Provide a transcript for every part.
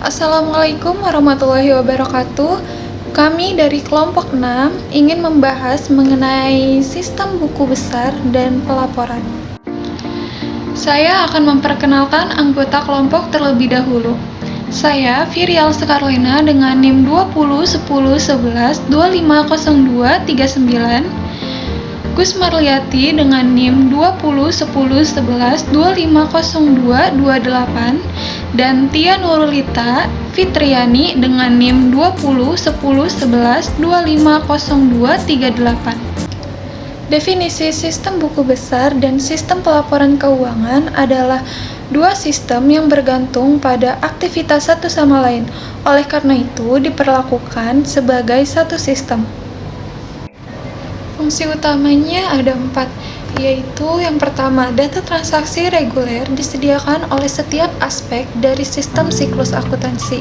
Assalamualaikum warahmatullahi wabarakatuh. Kami dari kelompok 6 ingin membahas mengenai sistem buku besar dan pelaporan. Saya akan memperkenalkan anggota kelompok terlebih dahulu. Saya Virial Sekarlina dengan NIM 201011250239, Gus Marliati dengan NIM 201011250228, dan Tia Nurulita Fitriani dengan NIM 201011250238. Definisi sistem buku besar dan sistem pelaporan keuangan adalah dua sistem yang bergantung pada aktivitas satu sama lain. Oleh karena itu, diperlakukan sebagai satu sistem. Fungsi utamanya ada 4, yaitu yang pertama, data transaksi reguler disediakan oleh setiap aspek dari sistem siklus akuntansi.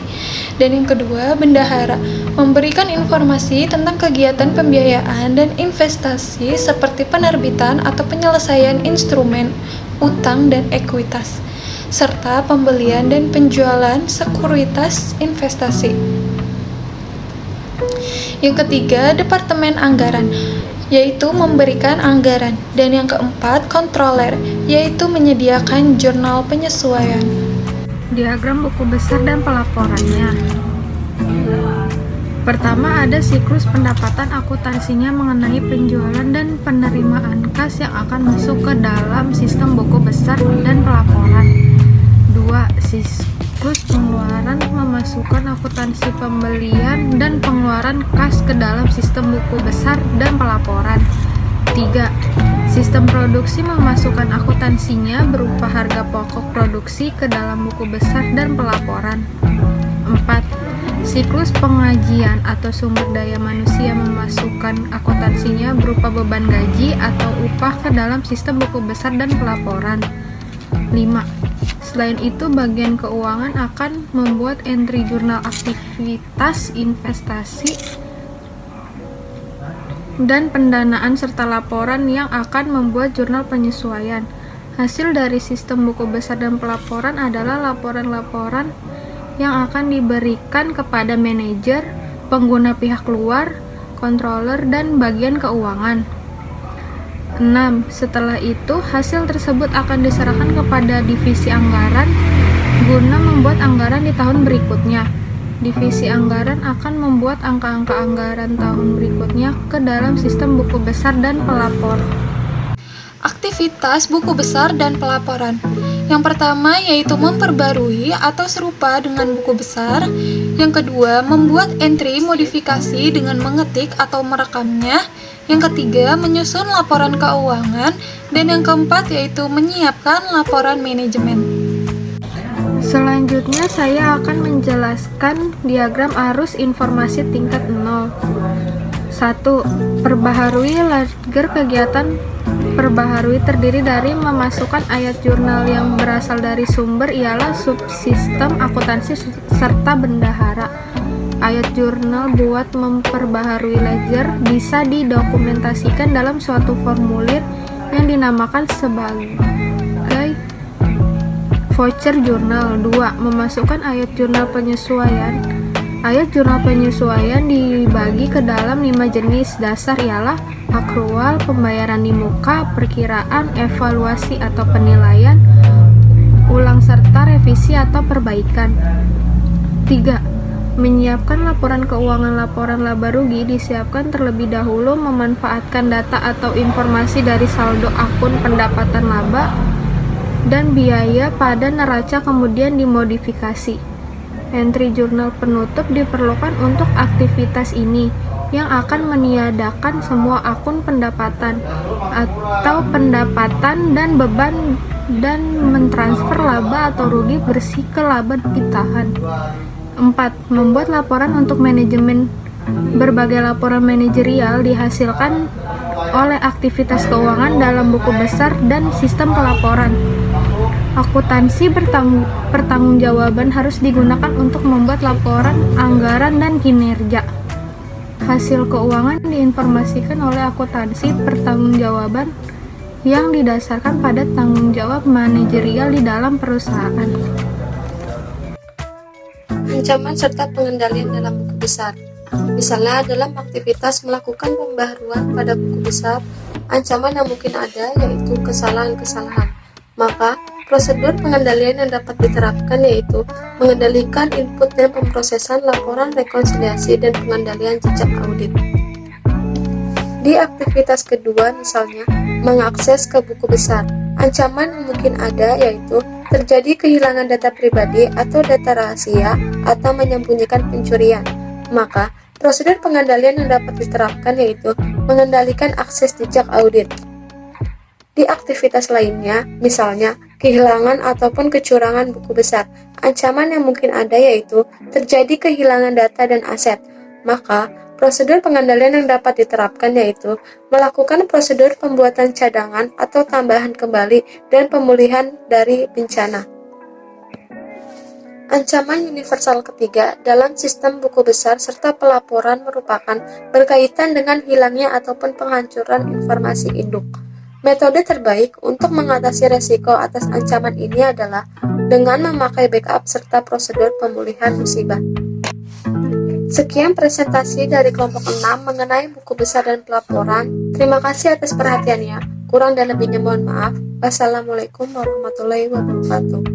Dan yang kedua, bendahara memberikan informasi tentang kegiatan pembiayaan dan investasi seperti penerbitan atau penyelesaian instrumen, utang dan ekuitas, serta pembelian dan penjualan sekuritas investasi. Yang ketiga, Departemen Anggaran, yaitu memberikan anggaran. Dan yang keempat, Controller, yaitu menyediakan jurnal penyesuaian. Diagram buku besar dan pelaporannya. Pertama, ada siklus pendapatan akuntansinya mengenai penjualan dan penerimaan kas yang akan masuk ke dalam sistem buku besar dan pelaporan. 2. Siklus pengeluaran memasukkan akuntansi pembelian dan pengeluaran kas ke dalam sistem buku besar dan pelaporan. 3. Sistem produksi memasukkan akuntansinya berupa harga pokok produksi ke dalam buku besar dan pelaporan. 4. Siklus pengajian atau sumber daya manusia memasukkan akuntansinya berupa beban gaji atau upah ke dalam sistem buku besar dan pelaporan. 5. Selain itu, bagian keuangan akan membuat entry jurnal aktivitas investasi dan pendanaan serta laporan yang akan membuat jurnal penyesuaian. Hasil dari sistem buku besar dan pelaporan adalah laporan-laporan yang akan diberikan kepada manajer, pengguna pihak luar, controller, dan bagian keuangan. 6. Setelah itu, hasil tersebut akan diserahkan kepada divisi anggaran guna membuat anggaran di tahun berikutnya. Divisi anggaran akan membuat angka-angka anggaran tahun berikutnya ke dalam sistem buku besar dan pelaporan. Aktivitas buku besar dan pelaporan. Yang pertama yaitu memperbarui atau serupa dengan buku besar. Yang kedua, membuat entry modifikasi dengan mengetik atau merekamnya. Yang ketiga, menyusun laporan keuangan. Dan yang keempat yaitu menyiapkan laporan manajemen. Selanjutnya saya akan menjelaskan diagram arus informasi tingkat 0. 1. Perbaharui ledger kegiatan. Perbaharui terdiri dari memasukkan ayat jurnal yang berasal dari sumber ialah subsistem akuntansi serta bendahara. Ayat jurnal buat memperbaharui ledger bisa didokumentasikan dalam suatu formulir yang dinamakan sebagai voucher jurnal. 2. Memasukkan ayat jurnal penyesuaian. Ayat jurnal penyesuaian dibagi ke dalam 5 jenis dasar ialah akrual, pembayaran di muka, perkiraan, evaluasi atau penilaian, ulang serta revisi atau perbaikan. 3. Menyiapkan laporan keuangan. Laporan laba rugi disiapkan terlebih dahulu memanfaatkan data atau informasi dari saldo akun pendapatan laba dan biaya pada neraca kemudian dimodifikasi. Entry jurnal penutup diperlukan untuk aktivitas ini yang akan meniadakan semua akun pendapatan atau pendapatan dan beban dan mentransfer laba atau rugi bersih ke laba ditahan. 4. Membuat laporan untuk manajemen. Berbagai laporan manajerial dihasilkan oleh aktivitas keuangan dalam buku besar dan sistem pelaporan. Akuntansi pertanggungjawaban harus digunakan untuk membuat laporan anggaran dan kinerja. Hasil keuangan diinformasikan oleh akuntansi pertanggungjawaban yang didasarkan pada tanggung jawab manajerial di dalam perusahaan. Ancaman serta pengendalian dalam buku besar. Misalnya dalam aktivitas melakukan pembaharuan pada buku besar, ancaman yang mungkin ada yaitu kesalahan-kesalahan. Maka, prosedur pengendalian yang dapat diterapkan yaitu mengendalikan input dan pemrosesan laporan rekonsiliasi dan pengendalian jejak audit. Di aktivitas kedua, misalnya, mengakses ke buku besar. Ancaman yang mungkin ada yaitu terjadi kehilangan data pribadi atau data rahasia atau menyembunyikan pencurian. Maka, prosedur pengendalian yang dapat diterapkan yaitu mengendalikan akses jejak audit. Di aktivitas lainnya, misalnya kehilangan ataupun kecurangan buku besar, ancaman yang mungkin ada yaitu terjadi kehilangan data dan aset. Maka, prosedur pengendalian yang dapat diterapkan yaitu melakukan prosedur pembuatan cadangan atau tambahan kembali dan pemulihan dari bencana. Ancaman universal ketiga dalam sistem buku besar serta pelaporan merupakan berkaitan dengan hilangnya ataupun penghancuran informasi induk. Metode terbaik untuk mengatasi resiko atas ancaman ini adalah dengan memakai backup serta prosedur pemulihan musibah. Sekian presentasi dari kelompok 6 mengenai buku besar dan pelaporan. Terima kasih atas perhatiannya. Kurang dan lebihnya mohon maaf. Wassalamualaikum warahmatullahi wabarakatuh.